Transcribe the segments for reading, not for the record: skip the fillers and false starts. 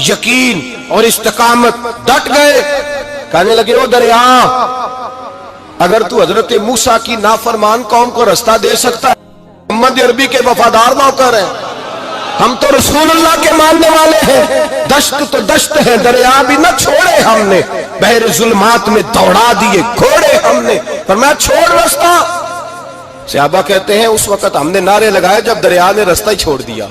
یقین اور استقامت، ڈٹ گئے. کہنے لگے او دریا، اگر تو حضرت موسیٰ کی نافرمان قوم کو رستہ دے سکتا ہے، محمد عربی کے وفادار نوکر ہیں، ہم تو رسول اللہ کے ماننے والے ہیں، دشت تو دشت ہے، دریا بھی نہ چھوڑے ہم نے، بحر ظلمات میں دوڑا دیے گھوڑے ہم نے. فرمایا چھوڑ رستہ. صحابہ کہتے ہیں اس وقت ہم نے نعرے لگائے جب دریا نے رستہ ہی چھوڑ دیا.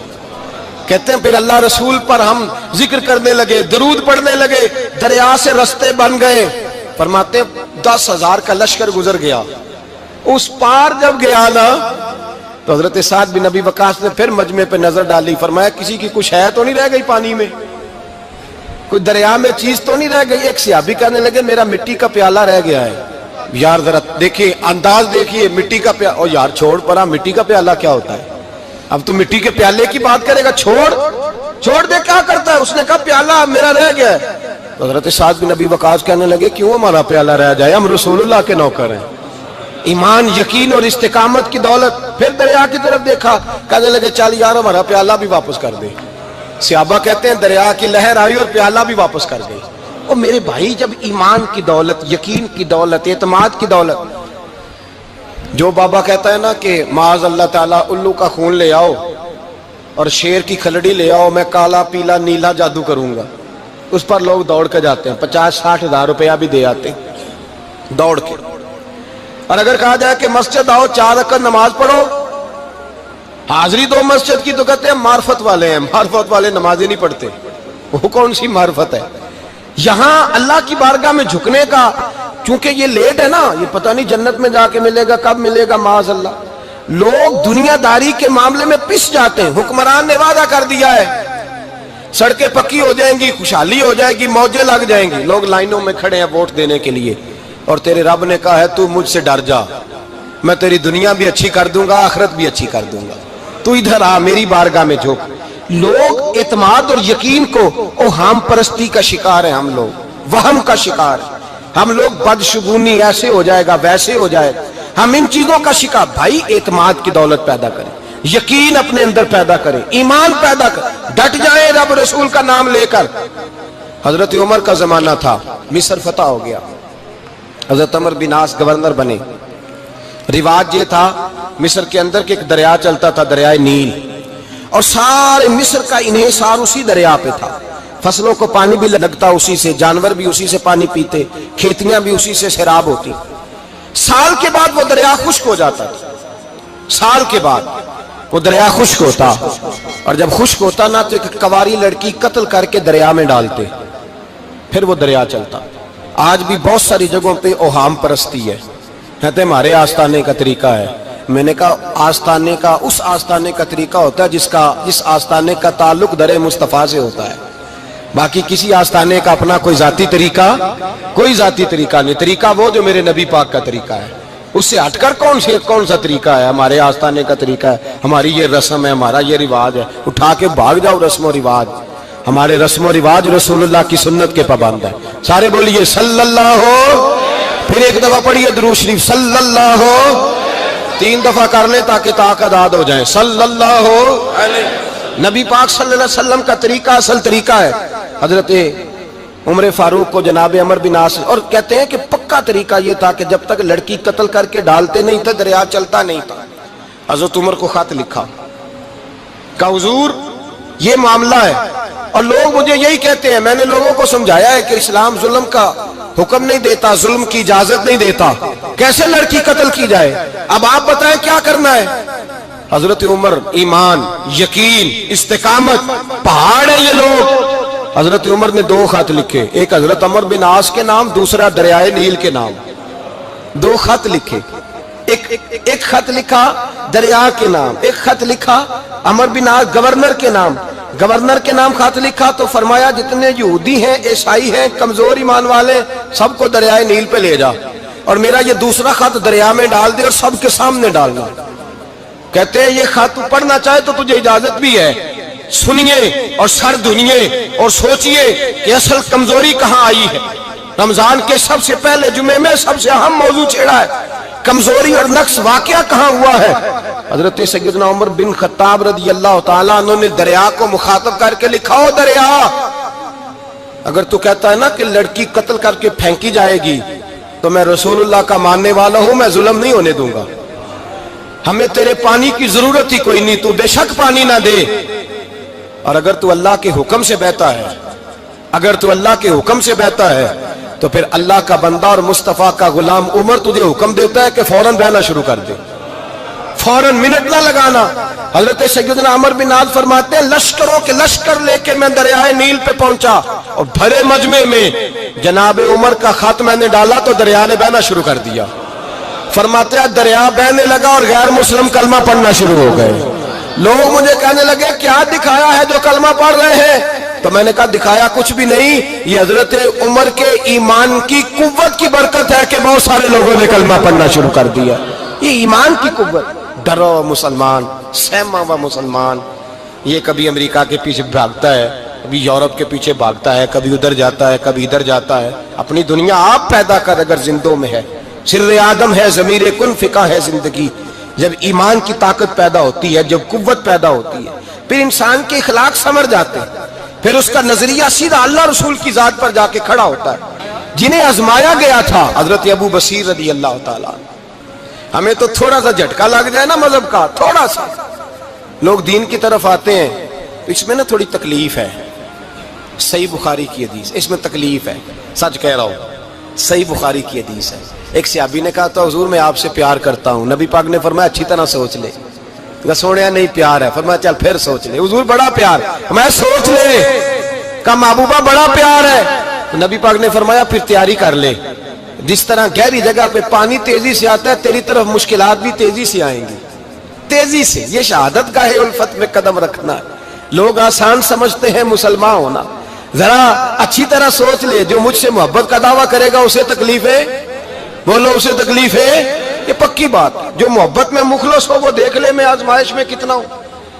کہتے ہیں پھر اللہ رسول پر ہم ذکر کرنے لگے، درود پڑھنے لگے، دریا سے رستے بن گئے. فرماتے ہیں 10,000 کا لشکر گزر گیا. اس پار جب گیا نا تو حضرت سعد بن ابی وقاص نے پھر مجمع پہ نظر ڈالی. فرمایا کسی کی کچھ ہے تو نہیں رہ گئی پانی میں، کوئی دریا میں چیز تو نہیں رہ گئی. ایک صحابی کہنے لگے میرا مٹی کا پیالہ رہ گیا ہے. یار ذرا دیکھیے انداز دیکھیے، مٹی کا پیالہ. او یار چھوڑ پرا، مٹی کا پیالہ کیا ہوتا ہے؟ اب تو مٹی کے پیالے کی بات کرے گا. چھوڑ دے، کیا کرتا ہے؟ اس نے کہا پیالہ میرا رہ گیا ہے. تو حضرت سعد بن ابی وقاص کہنے لگے کیوں ہمارا پیالہ رہ جائے، ہم رسول اللہ کے نوکر ہیں. ایمان، یقین اور استقامت کی دولت. پھر دریا کی طرف دیکھا، کہنے لگے چل یار ہمارا پیالہ بھی واپس کر دے. صحابہ کہتے ہیں دریا کی لہر آئی اور پیالہ بھی واپس کر گئی. اور میرے بھائی جب ایمان کی دولت، یقین کی دولت، اعتماد کی دولت، جو بابا کہتا ہے نا کہ معاذ اللہ تعالیٰ الو کا خون لے آؤ اور شیر کی کھلڑی لے آؤ، میں کالا پیلا نیلا جادو کروں گا، اس پر لوگ دوڑ کے جاتے ہیں، 50-60 ہزار روپیہ بھی دے آتے ہیں دوڑ کے. اور اگر کہا جائے کہ مسجد آؤ 4 رکعت نماز پڑھو، حاضری دو مسجد کی، تو کہتے ہیں معرفت والے ہیں. معرفت والے نمازیں نہیں پڑھتے، وہ کون سی معرفت ہے؟ یہاں اللہ کی بارگاہ میں جھکنے کا، چونکہ یہ لیٹ ہے نا، یہ پتہ نہیں جنت میں جا کے ملے گا، کب ملے گا، معاذ اللہ. لوگ دنیا داری کے معاملے میں پس جاتے ہیں. حکمران نے وعدہ کر دیا ہے سڑکیں پکی ہو جائیں گی، خوشحالی ہو جائے گی، موجیں لگ جائیں گی، لوگ لائنوں میں کھڑے ہیں ووٹ دینے کے لیے. اور تیرے رب نے کہا ہے تو مجھ سے ڈر جا، میں تیری دنیا بھی اچھی کر دوں گا، آخرت بھی اچھی کر دوں گا، تو ادھر آ میری بارگاہ میں جھک. لوگ اعتماد اور یقین کو اوہام پرستی کا شکار ہیں، ہم لوگ وہم کا شکار ہیں. ہم لوگ بدشگونی ایسے ہو جائے گا، ویسے ہو جائے گا، ہم ان چیزوں کا شکار. بھائی اعتماد کی دولت پیدا کریں، یقین اپنے اندر پیدا کریں، ایمان پیدا کریں، ڈٹ جائیں رب رسول کا نام لے کر. حضرت عمر کا زمانہ تھا، مصر فتح ہو گیا، حضرت عمر بن عاص گورنر بنے. رواج یہ تھا مصر کے اندر کہ ایک دریا چلتا تھا، دریائے نیل، اور سارے مصر کا انحصار اسی دریا پہ تھا. فصلوں کو پانی بھی لگتا اسی سے، جانور بھی اسی سے پانی پیتے، کھیتیاں بھی اسی سے سیراب ہوتی. سال کے بعد وہ دریا خشک ہو جاتا تھا، سال کے بعد وہ دریا خشک ہوتا، اور جب خشک ہوتا نا تو ایک کواری لڑکی قتل کر کے دریا میں ڈالتے، پھر وہ دریا چلتا. آج بھی بہت ساری جگہوں پہ اوہام پرستی ہے، کہتے ہمارے آستانے کا طریقہ ہے. میں نے کہا آستانے کا اس آستانے کا طریقہ ہوتا ہے جس آستانے کا تعلق در مصطفیٰ سے ہوتا ہے. باقی کسی آستانے کا اپنا کوئی ذاتی طریقہ نہیں. طریقہ وہ جو میرے نبی پاک کا طریقہ ہے، اس سے ہٹ کر کون سا طریقہ ہے؟ ہمارے آستانے کا طریقہ ہے، ہماری یہ رسم ہے، ہمارا یہ رواج ہے. اٹھا کے بھاگ جاؤ رسم و رواج. ہمارے رسم و رواج رسول اللہ کی سنت کے پابند ہے. سارے بولیے صلی اللہ ہو. پھر ایک دفعہ پڑھیے درود شریف صلی اللہ ہو. 3 دفعہ کر لیں تاکہ طاقت آد ہو جائیں. صلی اللہ ہو. نبی پاک صلی اللہ علیہ وسلم کا طریقہ اصل طریقہ ہے. حضرت عمر فاروق کو جناب عمر بن عاص، اور کہتے ہیں کہ پکا طریقہ یہ تھا کہ جب تک لڑکی قتل کر کے ڈالتے نہیں تھے دریا چلتا نہیں تھا. حضرت عمر کو خط لکھا کہ حضور یہ معاملہ ہے، اور لوگ مجھے یہی کہتے ہیں. میں نے لوگوں کو سمجھایا ہے کہ اسلام ظلم کا حکم نہیں دیتا، ظلم کی اجازت نہیں دیتا، کیسے لڑکی قتل کی جائے. اب آپ بتائیں کیا کرنا ہے. حضرت عمر ایمان، یقین، استقامت، پہاڑ ہے یہ لوگ. حضرت عمر نے 2 خط لکھے، ایک حضرت عمر بن عاص کے نام، دوسرا دریائے نیل کے نام. 2 خط لکھے، ایک خط لکھا دریا کے نام، ایک خط لکھا عمر بن عاص گورنر کے نام. گورنر کے نام خط لکھا تو فرمایا جتنے یہودی ہیں، عیسائی ہیں، کمزور ایمان والے، سب کو دریائے نیل پہ لے جا، اور میرا یہ دوسرا خط دریا میں ڈال دے اور سب کے سامنے ڈالنا. کہتے ہیں یہ خط پڑھنا چاہے تو تجھے اجازت بھی ہے، سنیے اور سر دھنیے اور سوچئے کہ اصل کمزوری کہاں آئی ہے. رمضان کے سب سے پہلے جمعے میں سب سے اہم موضوع چھیڑا ہے، کمزوری اور نقص واقعہ کہاں ہوا ہے. حضرت سیدنا عمر بن خطاب رضی اللہ تعالیٰ عنہ نے دریا کو مخاطب کر کے لکھا، ہو دریا اگر تو کہتا ہے نا کہ لڑکی قتل کر کے پھینکی جائے گی تو میں رسول اللہ کا ماننے والا ہوں، میں ظلم نہیں ہونے دوں گا، ہمیں تیرے پانی کی ضرورت ہی کوئی نہیں، تو بے شک پانی نہ دے۔ اور اگر تو اللہ کے حکم سے بہتا ہے، اگر تو اللہ کے حکم سے بہتا ہے تو پھر اللہ کا بندہ اور مصطفیٰ کا غلام عمر تجھے حکم دیتا ہے کہ فوراً بہنا شروع کر دے، فوراً منٹ نہ لگانا۔ حضرت سیدنا عمر بن عاص فرماتے ہیں لشکروں کے لشکر لے کے میں دریائے نیل پہ پہنچا اور بھرے مجمع میں جناب عمر کا خط میں نے ڈالا تو دریا نے بہنا شروع کر دیا۔ فرماتے ہیں دریا بہنے لگا اور غیر مسلم کلمہ پڑھنا شروع ہو گئے۔ لوگ مجھے کہنے لگے کیا دکھایا ہے جو کلمہ پڑھ رہے ہیں؟ تو میں نے کہا دکھایا کچھ بھی نہیں، یہ حضرت عمر کے ایمان کی قوت کی برکت ہے کہ بہت سارے لوگوں نے کلمہ پڑھنا شروع کر دیا۔ یہ ایمان کی قوت۔ ڈرا ہوا مسلمان، سہما ہوا مسلمان، یہ کبھی امریکہ کے پیچھے بھاگتا ہے، کبھی یورپ کے پیچھے بھاگتا ہے، کبھی ادھر جاتا ہے، کبھی ادھر جاتا ہے۔ اپنی دنیا آپ پیدا کر اگر زندوں میں ہے، سر آدم ہے، ضمیر کن فقہ ہے زندگی۔ جب ایمان کی طاقت پیدا ہوتی ہے، جب قوت پیدا ہوتی ہے، پھر انسان کے اخلاق سمر جاتے ہیں، پھر اس کا نظریہ سیدھا اللہ رسول کی ذات پر جا کے کھڑا ہوتا ہے۔ جنہیں آزمایا گیا تھا حضرت ابو بصیر رضی اللہ تعالیٰ، ہمیں تو تھوڑا سا جھٹکا لگ جائے نا مذہب کا، تھوڑا سا لوگ دین کی طرف آتے ہیں تو اس میں نا تھوڑی تکلیف ہے۔ صحیح بخاری کی حدیث، اس میں تکلیف ہے، سچ کہہ رہا ہوں، صحیح بخاری کی حدیث ہے۔ ایک صحابی نے کہا تھا حضور میں آپ سے پیار کرتا ہوں، نبی پاک نے فرمایا اچھی طرح سوچ لے۔ سونے نہیں پیار ہے، فرمایا چل پھر سوچ لے۔ حضور بڑا پیار، میں سوچ لے۔ کہا محبوبہ بڑا پیار ہے، نبی پاک نے فرمایا پھر تیاری کر لے، جس طرح گہری جگہ پہ پانی تیزی سے آتا ہے تیری طرف مشکلات بھی تیزی سے آئیں گی، تیزی سے۔ یہ شہادت گاہ الفت میں قدم رکھنا ہے۔ لوگ آسان سمجھتے ہیں مسلمان ہونا، ذرا اچھی طرح سوچ لے، جو مجھ سے محبت کا دعویٰ کرے گا اسے تکلیف ہے، بولو اسے تکلیف ہے، یہ پکی بات۔ جو محبت میں مخلص ہو وہ دیکھ لے میں آزمائش میں کتنا ہوں۔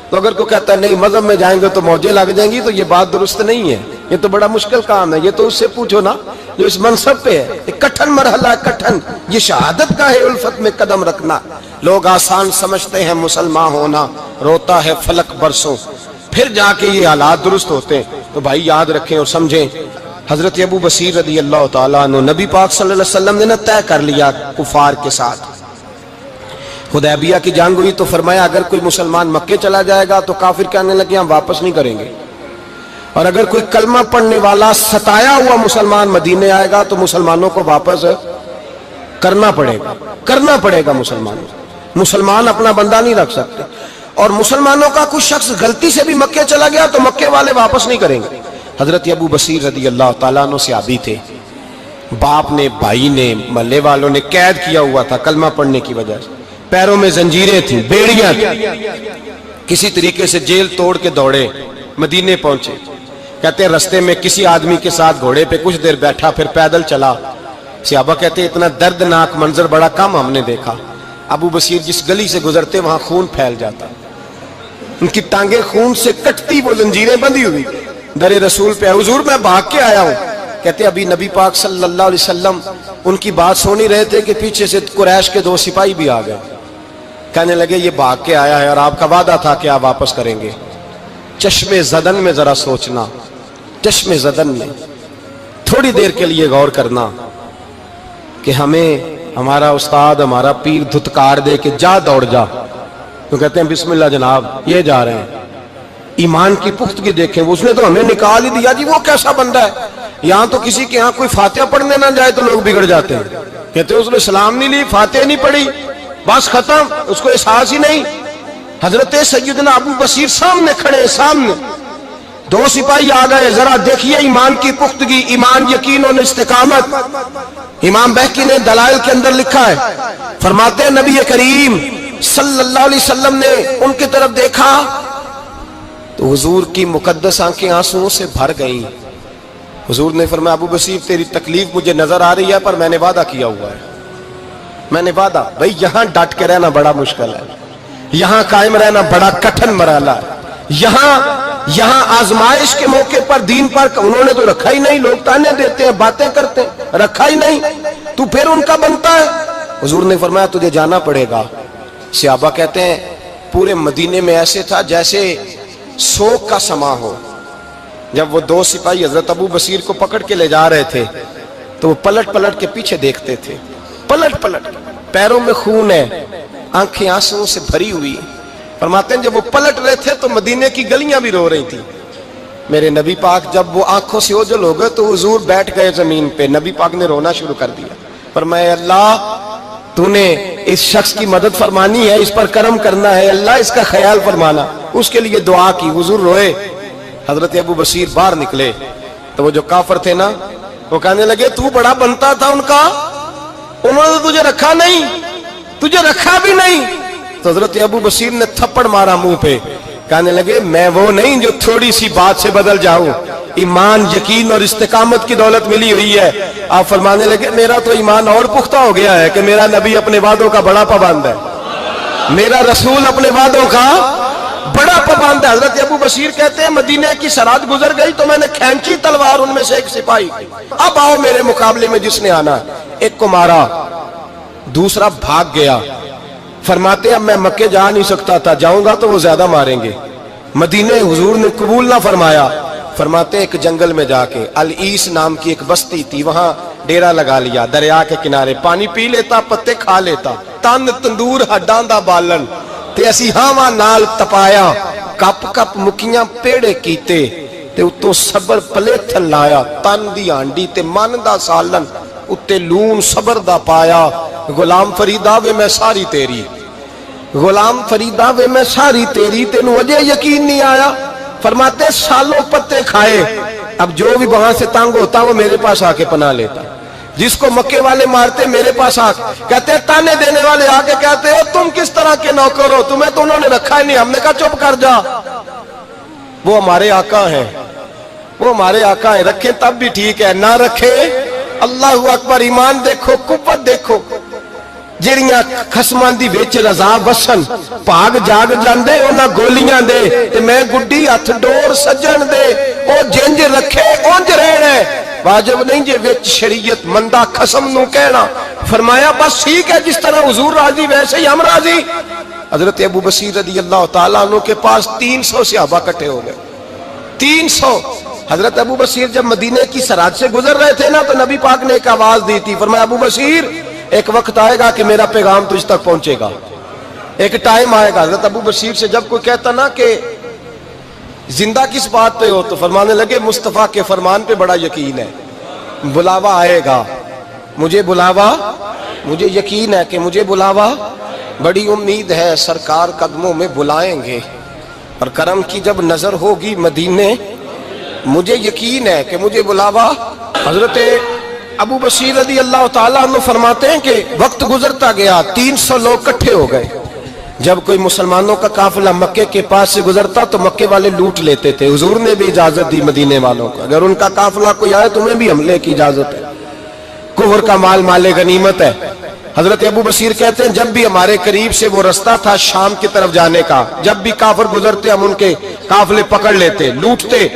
تو اگر کوئی کہتا ہے نہیں مذہب میں جائیں گے تو موجیں لگ جائیں گی، تو یہ بات درست نہیں ہے، یہ تو بڑا مشکل کام ہے۔ یہ تو اس سے پوچھو نا جو اس منصب پہ ہے، ایک کٹھن مرحلہ ہے، کٹھن۔ یہ شہادت کا ہے الفت میں قدم رکھنا۔ لوگ آسان سمجھتے ہیں مسلمان ہونا، روتا ہے فلک برسوں، پھر جا کے یہ حالات درست ہوتے ہیں۔ تو بھائی یاد رکھیں اور سمجھیں، حضرت ابو بصیر رضی اللہ تعالیٰ عنہ، نبی پاک صلی اللہ علیہ وسلم نے طے کر لیا کفار کے ساتھ، حدیبیہ کی جنگ ہوئی تو فرمایا اگر کوئی مسلمان مکے چلا جائے گا تو کافر کہنے لگے ہم واپس نہیں کریں گے، اور اگر کوئی کلمہ پڑھنے والا ستایا ہوا مسلمان مدینے آئے گا تو مسلمانوں کو واپس کرنا پڑے گا مسلمان اپنا بندہ نہیں رکھ سکتے۔ اور مسلمانوں کا کوئی شخص غلطی سے بھی مکے چلا گیا تو مکے والے واپس نہیں کریں گے۔ حضرت ابو بصیر رضی اللہ تعالیٰ عنہ صحابی تھے، باپ نے، بھائی نے، محلے والوں نے قید کیا ہوا تھا کلمہ پڑھنے کی وجہ سے، پیروں میں زنجیریں تھیں، بیڑیاں تھیں، کسی طریقے سے جیل توڑ کے دوڑے مدینے پہنچے۔ کہتے ہیں رستے میں کسی آدمی کے ساتھ گھوڑے پہ کچھ دیر بیٹھا پھر پیدل چلا۔ صحابہ کہتے ہیں اتنا دردناک منظر بڑا کم ہم نے دیکھا۔ ابو بصیر جس گلی سے گزرتے وہاں خون پھیل جاتا، ان کی ٹانگیں خون سے کٹتی، وہ زنجیریں بندھی ہوئی، در رسول پہ حضور میں بھاگ کے آیا ہوں۔ کہتے ابھی نبی پاک صلی اللہ علیہ وسلم ان کی بات سن ہی رہے تھے کہ پیچھے سے قریش کے 2 سپاہی بھی آ گئے، کہنے لگے یہ بھاگ کے آیا ہے اور آپ کا وعدہ تھا کہ آپ واپس کریں گے۔ چشم زدن میں ذرا سوچنا، چشم زدن میں تھوڑی دیر کے لیے غور کرنا کہ ہمیں ہمارا استاد، ہمارا پیر دھتکار دے کہ جا دوڑ جا، تو کہتے ہیں بسم اللہ جناب یہ جا رہے ہیں۔ ایمان کی پختگی دیکھیں، اس نے تو ہمیں نکال ہی دیا جی، وہ کیسا بندہ ہے۔ یہاں تو کسی کے یہاں کوئی فاتحہ پڑھنے نہ جائے تو لوگ بگڑ جاتے ہیں، کہتے ہیں اس نے سلام نہیں لی، فاتحہ نہیں پڑھی، بس ختم، اس کو احساس ہی نہیں۔ حضرت سیدنا ابو بصیر سامنے کھڑے، سامنے 2 سپاہی آ گئے، ذرا دیکھیے ایمان کی پختگی، ایمان، یقین اور استقامت۔ امام بہقی نے دلائل کے اندر لکھا ہے، فرماتے ہیں نبی کریم صلی اللہ علیہ وسلم نے ان کی طرف دیکھا تو حضور کی مقدس آنکھیں آنسوؤں سے بھر گئیں۔ حضور نے فرمایا ابو بصیر تیری تکلیف مجھے نظر آ رہی ہے پر میں نے وعدہ کیا ہوا ہے، میں نے وعدہ۔ بھائی یہاں ڈٹ کے رہنا بڑا مشکل ہے، یہاں قائم رہنا بڑا کٹھن مرحلہ ہے۔ یہاں آزمائش کے موقع پر دین پر انہوں نے تو رکھا ہی نہیں، لوگ تانے دیتے ہیں، باتیں کرتے ہیں، رکھا ہی نہیں، تو پھر ان کا بنتا ہے۔ حضور نے فرمایا تجھے جانا پڑے گا۔ صحابہ کہتے ہیں پورے مدینے میں ایسے تھا جیسے سوگ کا سما ہو، جب وہ دو سپاہی حضرت ابو بصیر کو پکڑ کے لے جا رہے تھے تو وہ پلٹ پلٹ کے پیچھے دیکھتے تھے، پلٹ پلٹ، پیروں میں خون ہے، آنکھیں آنسوں سے بھری ہوئی۔ فرماتے ہیں جب وہ پلٹ رہے تھے تو مدینے کی گلیاں بھی رو رہی تھیں۔ میرے نبی پاک جب وہ آنکھوں سے اوجھل ہو گئے تو حضور بیٹھ گئے زمین پہ، نبی پاک نے رونا شروع کر دیا۔ فرمایا اللہ تو نے اس شخص کی مدد فرمانی ہے، اس پر کرم کرنا ہے، اللہ اس کا خیال فرمانا، اس کے لیے دعا کی، حضور روئے۔ حضرت ابو بصیر باہر نکلے تو وہ جو کافر تھے نا وہ کہنے لگے تو بڑا بنتا تھا ان کا، انہوں نے تجھے رکھا نہیں، تجھے رکھا بھی نہیں۔ تو حضرت ابو بصیر نے تھپڑ مارا منہ پہ، کہنے لگے میں وہ نہیں جو تھوڑی سی بات سے بدل جاؤں، ایمان یقین اور استقامت کی دولت ملی ہوئی ہے۔ آپ فرمانے لگے میرا تو ایمان اور پختہ ہو گیا ہے کہ میرا نبی اپنے وعدوں کا بڑا پابند ہے، میرا رسول اپنے وعدوں کا بڑا پابند ہے۔ حضرت ابو بصیر کہتے ہیں مدینے کی سرحد گزر گئی تو میں نے کھینچی تلوار ان میں سے ایک سپاہی، اب آؤ میرے مقابلے میں جس نے آنا ہے۔ ایک کو مارا، دوسرا بھاگ گیا۔ فرماتے ہیں اب میں مکے جا نہیں سکتا تھا، جاؤں گا تو وہ زیادہ ماریں گے، مدینے حضور نے قبول نہ فرمایا۔ فرماتے ہیں ایک جنگل میں جا کے العیس نام کی ایک بستی تھی، وہاں ڈیرا لگا لیا، دریا کے کنارے، پانی پی لیتا، پتے کھا لیتا، تن تندور ہڈاں دا بالن تے اسی ہاواں نال تپایا، کپ کپ مکیاں پیڑے کیتے تے اتوں صبر پلیتھن لایا، تن دی ہانڈی تے من دا سالن اتے لون صبر دا پایا۔ غلام فریدا وے میں ساری تیری، غلام فریدا وے میں ساری تیری، تینوں اجے یقین نہیں آیا؟ فرماتے سالوں پتے کھائے، اب جو بھی وہاں سے تنگ ہوتا وہ میرے پاس آ کے پناہ لیتا، جس کو مکے والے مارتے میرے پاس آ کے کہتے تانے دینے والے آ کے کہتے ہو تم کس طرح کے نوکر ہو، تمہیں تو انہوں نے رکھا ہی نہیں۔ ہم نے کہا چپ کر جا، وہ ہمارے آقا ہیں، وہ ہمارے آقا ہیں، رکھیں تب بھی ٹھیک ہے، نہ رکھیں اللہ اکبر۔ ایمان دیکھو، قوت دیکھو، جڑیاں خصمان دی وچ رضا وسن پاگ جاگ جاندے انہاں گولیاں دے تے میں گڈی ہتھ ڈور سجن دے، او جنج رکھے اونج رہنا ہے، واجب نہیں جے وچ شریعت مندہ قسم نو کہنا۔ فرمایا بس ٹھیک ہے، جس طرح حضور راضی ویسے ہی ہم راضی۔ حضرت ابو بصیر رضی اللہ تعالیٰ عنہ کے پاس 300 صحابہ کٹھے ہو گئے، 300۔ حضرت ابو بصیر جب مدینے کی سرحد سے گزر رہے تھے نا تو نبی پاک نے ایک آواز دی تھی، فرمایا ابو بصیر ایک وقت آئے گا کہ میرا پیغام تجھ تک پہنچے گا، ایک ٹائم آئے گا۔ حضرت ابو بصیر سے جب کوئی کہتا نا کہ زندہ کس بات پہ ہو تو فرمانے لگے مصطفیٰ کے فرمان پہ بڑا یقین ہے، بلاوا آئے گا، مجھے بلاوا، مجھے یقین ہے کہ مجھے بلاوا، بڑی امید ہے سرکار قدموں میں بلائیں گے، اور کرم کی جب نظر ہوگی مدینے، مجھے یقین ہے کہ مجھے بلاوا۔ حضرت ابو بصیر رضی اللہ تعالیٰ عنہ فرماتے ہیں کہ وقت گزرتا گیا، 300 لوگ کٹھے ہو گئے۔ جب کوئی مسلمانوں کا قافلہ مکے کے پاس سے گزرتا تو مکے والے لوٹ لیتے تھے، حضور نے بھی اجازت دی مدینے والوں کو، اگر ان کا قافلہ کوئی آئے تمہیں بھی حملے کی اجازت ہے، کفر کا مال مال غنیمت ہے۔ حضرت ابو بصیر کہتے ہیں جب بھی ہمارے قریب سے وہ رستہ تھا شام کی طرف جانے کا، جب بھی کافر گزرتے ہم ان کے قافلے پکڑ لیتے، لوٹتے،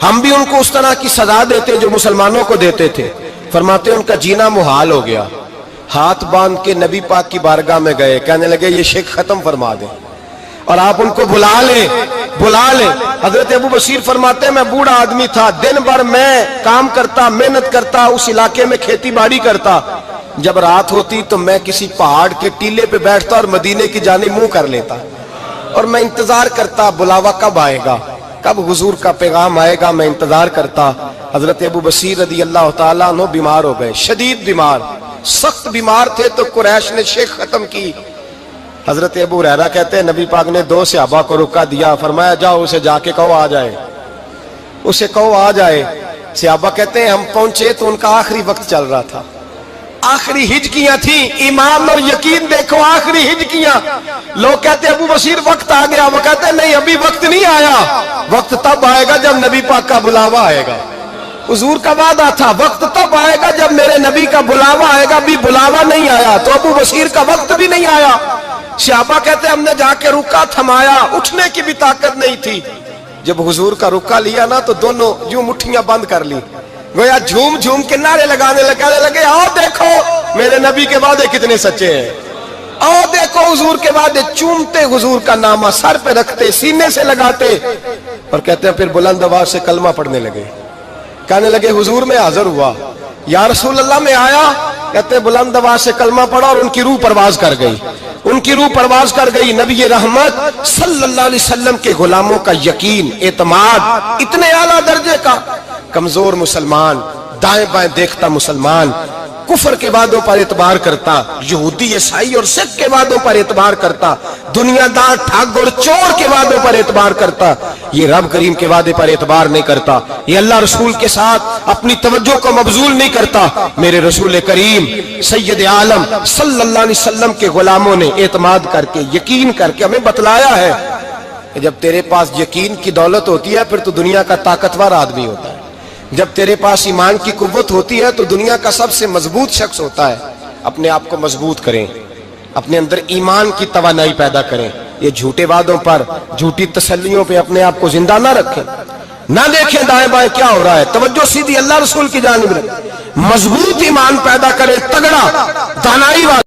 ہم بھی ان کو اس طرح کی سزا دیتے جو مسلمانوں کو دیتے تھے۔ فرماتے ہیں ان کا جینا محال ہو گیا، ہاتھ باندھ کے نبی پاک کی بارگاہ میں گئے، کہنے لگے یہ شرک ختم فرما دیں اور آپ ان کو بلا لیں، بلا لیں۔ حضرت ابو بصیر فرماتے ہیں میں بوڑھا آدمی تھا، دن بھر میں کام کرتا، محنت کرتا، اس علاقے میں کھیتی باڑی کرتا، جب رات ہوتی تو میں کسی پہاڑ کے ٹیلے پہ بیٹھتا اور مدینے کی جانب منہ کر لیتا اور میں انتظار کرتا بلاوا کب آئے گا، کب حضور کا پیغام آئے گا، میں انتظار کرتا۔ حضرت ابو بصیر رضی اللہ تعالیٰ عنہ بیمار ہو گئے، شدید بیمار، سخت بیمار تھے تو قریش نے شیخ ختم کی۔ حضرت ابو ہریرہ کہتے ہیں نبی پاک نے 2 صحابہ کو رکا دیا، فرمایا جاؤ اسے جا کے کہو آ جائے، اسے کہو آ جائے۔ صحابہ کہتے ہیں ہم پہنچے تو ان کا آخری وقت چل رہا تھا، آخری ہجکیاں تھیں، ایمان اور یقین دیکھو، آخری ہجکیاں۔ لوگ کہتے ہیں ابو بصیر وقت آ گیا، وہ کہتے ہیں نہیں ابھی وقت نہیں آیا، وقت تب آئے گا جب نبی پاک کا بلاوا آئے گا، حضور کا وعدہ تھا وقت تب آئے گا جب میرے نبی کا بلاوا آئے گا، ابھی بلاوا نہیں آیا تو ابو بصیر کا وقت بھی نہیں آیا۔ صحابہ کہتے ہیں ہم نے جا کے رکا، تھمایا، اٹھنے کی بھی طاقت نہیں تھی۔ جب حضور کا رکا لیا نا تو دونوں یوں مٹھیاں بند کر لی، گویا جھوم جھوم کے نعرے لگانے لگے آؤ دیکھو میرے نبی کے وعدے کتنے سچے ہیں، آؤ دیکھو حضور کے وعدے، چومتے حضور کا نامہ، سر پہ رکھتے، سینے سے لگاتے۔ اور کہتے ہیں پھر بلند آواز سے کلمہ پڑھنے لگے. کہنے لگے حضور میں حاضر ہوا, یا رسول اللہ میں آیا. کہتے ہیں بلند آواز سے کلمہ پڑھا اور ان کی روح پرواز کر گئی, ان کی روح پرواز کر گئی. نبی رحمت صلی اللہ علیہ وسلم کے غلاموں کا یقین, اعتماد اتنے اعلیٰ درجے کا. کمزور مسلمان, دائیں بائیں دیکھتا مسلمان, کفر کے وعدوں پر اعتبار کرتا, یہودی عیسائی اور سکھ کے وعدوں پر اعتبار کرتا, دنیا دار ٹھگ اور چور کے وعدوں پر اعتبار کرتا, یہ رب کریم کے وعدے پر اعتبار نہیں کرتا. یہ اللہ رسول کے ساتھ اپنی توجہ کو مبذول نہیں کرتا. میرے رسول کریم سید عالم صلی اللہ علیہ وسلم کے غلاموں نے اعتماد کر کے, یقین کر کے ہمیں بتلایا ہے کہ جب تیرے پاس یقین کی دولت ہوتی ہے پھر تو دنیا کا طاقتور آدمی ہوتا ہے. جب تیرے پاس ایمان کی قوت ہوتی ہے تو دنیا کا سب سے مضبوط شخص ہوتا ہے. اپنے آپ کو مضبوط کریں, اپنے اندر ایمان کی توانائی پیدا کریں. یہ جھوٹے وعدوں پر, جھوٹی تسلیوں پہ اپنے آپ کو زندہ نہ رکھیں, نہ دیکھیں دائیں بائیں کیا ہو رہا ہے. توجہ سیدھی اللہ رسول کی جانب رکھیں, مضبوط ایمان پیدا کریں, تگڑا دانائی والا.